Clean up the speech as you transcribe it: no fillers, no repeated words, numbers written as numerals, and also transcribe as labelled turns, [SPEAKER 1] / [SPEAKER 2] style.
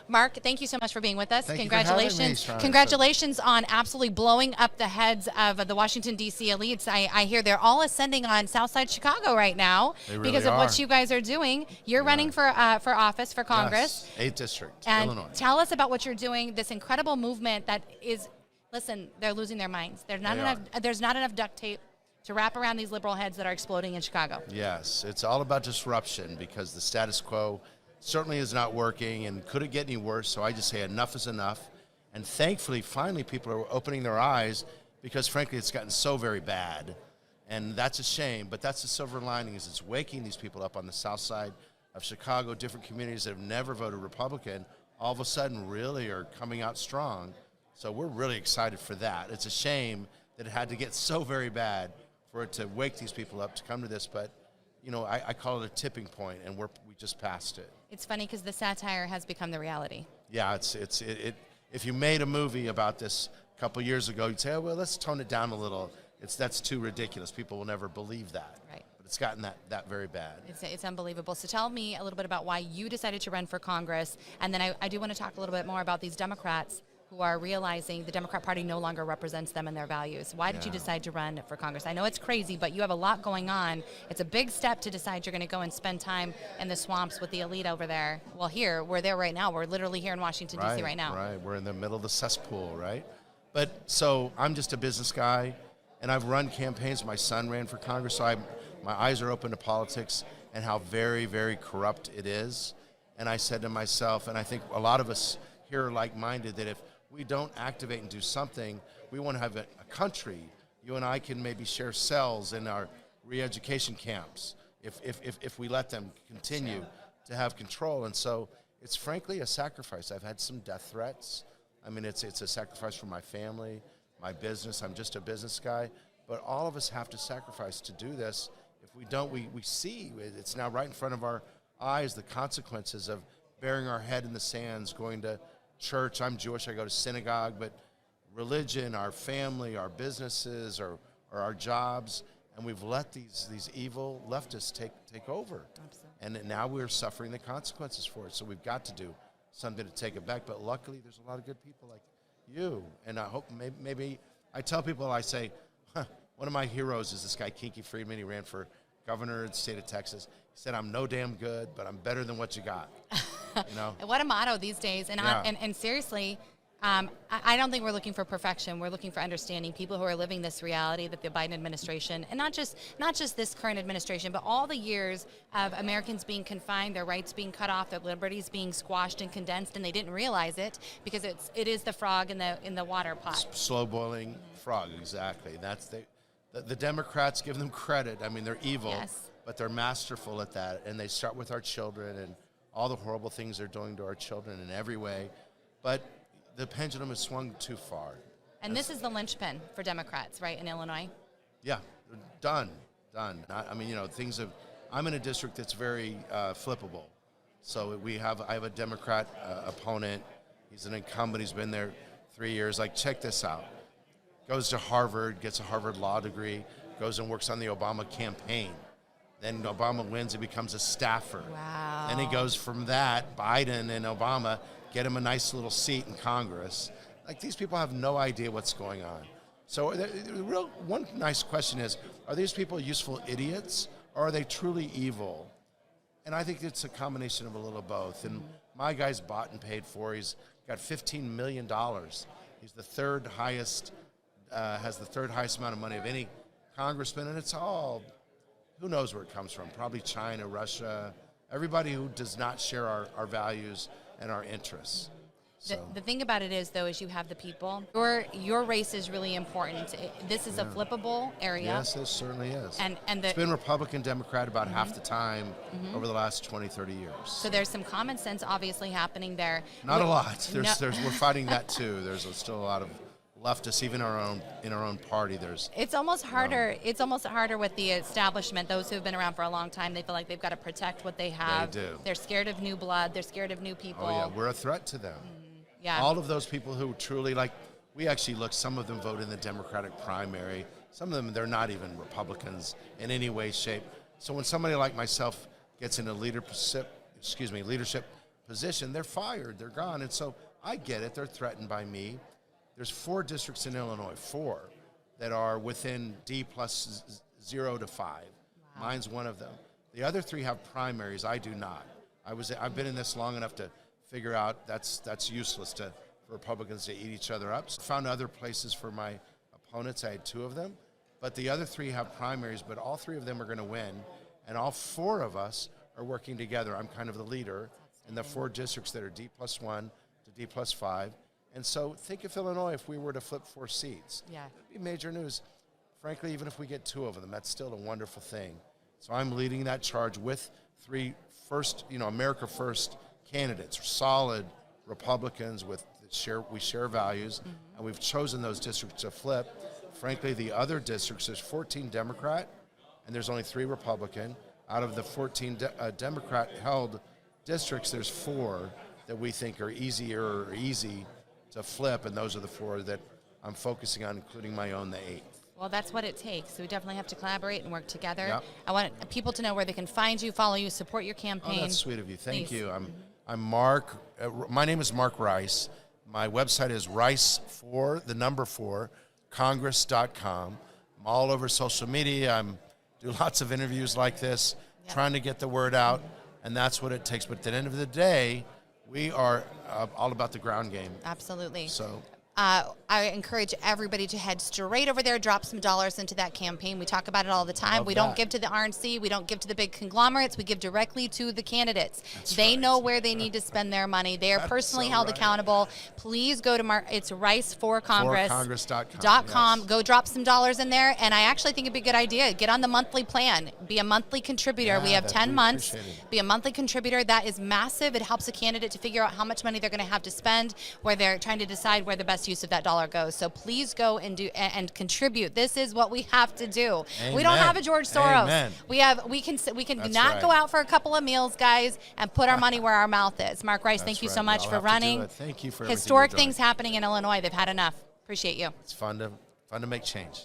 [SPEAKER 1] Mark, thank you so much for being with us.
[SPEAKER 2] Thank
[SPEAKER 1] Congratulations.
[SPEAKER 2] you for having me, Sherronna.
[SPEAKER 1] Congratulations on absolutely blowing up the heads of the Washington, D.C. elites. I hear they're all ascending on Southside Chicago right now because of what you guys are doing. You're running for office, for Congress.
[SPEAKER 2] Yes, 8th District,
[SPEAKER 1] and
[SPEAKER 2] Illinois.
[SPEAKER 1] Tell us about what you're doing, this incredible movement that is, listen, they're losing their minds. There's not enough duct tape to wrap around these liberal heads that are exploding in Chicago.
[SPEAKER 2] Yes, it's all about disruption because the status quo certainly is not working and couldn't get any worse, so I just say enough is enough. And thankfully, finally, people are opening their eyes because, frankly, it's gotten so very bad. And that's a shame, but that's the silver lining is it's waking these people up on the south side of Chicago, different communities that have never voted Republican, all of a sudden really are coming out strong. So we're really excited for that. It's a shame that it had to get so very bad for it to wake these people up to come to this, but you know, I call it a tipping point, and we just passed it.
[SPEAKER 1] It's funny because the satire has become the reality.
[SPEAKER 2] Yeah, if you made a movie about this a couple years ago, you'd say, oh, well, let's tone it down a little. That's too ridiculous. People will never believe that.
[SPEAKER 1] Right.
[SPEAKER 2] But it's gotten that very bad.
[SPEAKER 1] It's unbelievable. So tell me a little bit about why you decided to run for Congress, and then I do want to talk a little bit more about these Democrats who are realizing the Democrat Party no longer represents them and their values. Why did you decide to run for Congress? I know it's crazy, but you have a lot going on. It's a big step to decide you're going to go and spend time in the swamps with the elite over there. Well, we're there right now. We're literally here in Washington, D.C. right now.
[SPEAKER 2] Right, we're in the middle of the cesspool, right? But so I'm just a business guy, and I've run campaigns. My son ran for Congress, so my eyes are open to politics and how very, very corrupt it is. And I said to myself, and I think a lot of us here are like-minded, that if we don't activate and do something, we want to have a country. You and I can maybe share cells in our re-education camps if we let them continue to have control. And so it's frankly a sacrifice. I've had some death threats. I mean, it's a sacrifice for my family, my business. I'm just a business guy. But all of us have to sacrifice to do this. If we don't, we see it's now right in front of our eyes, the consequences of burying our head in the sands, going to church. I'm Jewish, I go to synagogue, but religion, our family, our businesses, or our jobs, and we've let these evil leftists take over.
[SPEAKER 1] Absolutely.
[SPEAKER 2] And now we're suffering the consequences for it, so we've got to do something to take it back. But luckily, there's a lot of good people like you, and I hope maybe I tell people, I say, one of my heroes is this guy, Kinky Friedman. He ran for governor of the state of Texas. He said, I'm no damn good, but I'm better than what you got. You know?
[SPEAKER 1] What a motto these days. And seriously, I don't think we're looking for perfection. We're looking for understanding. People who are living this reality that the Biden administration, and not just this current administration, but all the years of Americans being confined, their rights being cut off, their liberties being squashed and condensed, and they didn't realize it because it is the frog in the water pot.
[SPEAKER 2] Slow boiling frog, exactly. That's the Democrats, give them credit. I mean, they're evil, but they're masterful at that, and they start with our children and all the horrible things they're doing to our children in every way. But the pendulum has swung too far.
[SPEAKER 1] And this is the linchpin for Democrats, right, in Illinois?
[SPEAKER 2] Yeah, done. I mean, you know, I'm in a district that's very flippable. So I have a Democrat opponent. He's an incumbent. He's been there 3 years. Like, check this out. Goes to Harvard, gets a Harvard law degree, goes and works on the Obama campaign. Then Obama wins, he becomes a staffer.
[SPEAKER 1] Wow.
[SPEAKER 2] And he goes from that, Biden and Obama get him a nice little seat in Congress. Like, these people have no idea what's going on. So one nice question is, are these people useful idiots, or are they truly evil? And I think it's a combination of a little of both. And my guy's bought and paid for. He's got $15 million. He's the third highest, has the third highest amount of money of any congressman, and it's all, who knows where it comes from? Probably China, Russia, everybody who does not share our values and our interests.
[SPEAKER 1] The thing about it is, though, is you have the people. Your race is really important. This is a flippable area.
[SPEAKER 2] Yes, it certainly is.
[SPEAKER 1] And
[SPEAKER 2] it's been Republican, Democrat about half the time over the last 20, 30 years.
[SPEAKER 1] So there's some common sense obviously happening there.
[SPEAKER 2] Not a lot. We're fighting that too. There's still a lot of leftists, even in our own party.
[SPEAKER 1] It's almost harder. It's almost harder with the establishment. Those who've been around for a long time, they feel like they've got to protect what they have.
[SPEAKER 2] They do.
[SPEAKER 1] They're scared of new blood. They're scared of new people.
[SPEAKER 2] Oh yeah, we're a threat to them.
[SPEAKER 1] Yeah.
[SPEAKER 2] All of those people who truly, like, we actually look. Some of them vote in the Democratic primary. Some of them, they're not even Republicans in any way, shape. So when somebody like myself gets into leadership position, they're fired, they're gone. And so I get it, they're threatened by me. There's 4 districts in Illinois, 4, that are within D plus 0 to 5. Wow. Mine's one of them. The other 3 have primaries, I do not. I've been in this long enough to figure out that's useless for Republicans to eat each other up. So I found other places for my opponents, I had 2 of them. But the other 3 have primaries, but all 3 of them are going to win. And all 4 of us are working together. I'm kind of the leader in the 4 districts that are D plus 1 to D plus 5. And so think of Illinois if we were to flip 4 seats.
[SPEAKER 1] Yeah.
[SPEAKER 2] It'd be major news. Frankly, even if we get 2 of them, that's still a wonderful thing. So I'm leading that charge with 3 first, America First candidates, solid Republicans we share values, and we've chosen those districts to flip. Frankly, the other districts, there's 14 Democrat, and there's only 3 Republican. Out of the 14 Democrat-held districts, there's 4 that we think are easy to flip, and those are the 4 that I'm focusing on, including my own, the 8th.
[SPEAKER 1] Well, that's what it takes. So we definitely have to collaborate and work together.
[SPEAKER 2] Yep.
[SPEAKER 1] I want people to know where they can find you, follow you, support your campaign.
[SPEAKER 2] Oh, that's sweet of you. Thank
[SPEAKER 1] Please.
[SPEAKER 2] you. I'm Mark. My name is Mark Rice. My website is rice4congress.com. I'm all over social media. Do lots of interviews like this, trying to get the word out, and that's what it takes. But at the end of the day, we are all about the ground game.
[SPEAKER 1] Absolutely.
[SPEAKER 2] So
[SPEAKER 1] I encourage everybody to head straight over there, drop some dollars into that campaign. We talk about it all the time. We don't give to the RNC. We don't give to the big conglomerates. We give directly to the candidates. They know where they need to spend their money. They are personally held accountable. Please go to it's rice4congress.com.
[SPEAKER 2] Yes.
[SPEAKER 1] Go drop some dollars in there. And I actually think it'd be a good idea. Get on the monthly plan. Be a monthly contributor.
[SPEAKER 2] Yeah,
[SPEAKER 1] we have 10 months.
[SPEAKER 2] It.
[SPEAKER 1] Be a monthly contributor. That is massive. It helps a candidate to figure out how much money they're going to have to spend, where they're trying to decide where the best use of that dollar goes. So please go and do and contribute. This is what we have to do.
[SPEAKER 2] Amen.
[SPEAKER 1] We don't have a George Soros.
[SPEAKER 2] Amen.
[SPEAKER 1] We can
[SPEAKER 2] That's
[SPEAKER 1] not
[SPEAKER 2] right.
[SPEAKER 1] go out for a couple of meals, guys, and put our money where our mouth is. Mark Rice, thank you so much
[SPEAKER 2] I'll
[SPEAKER 1] for
[SPEAKER 2] have to
[SPEAKER 1] running.
[SPEAKER 2] do it. Thank you for
[SPEAKER 1] Historic
[SPEAKER 2] everything you're
[SPEAKER 1] things
[SPEAKER 2] doing.
[SPEAKER 1] happening in Illinois. They've had enough. Appreciate you.
[SPEAKER 2] It's fun to make change.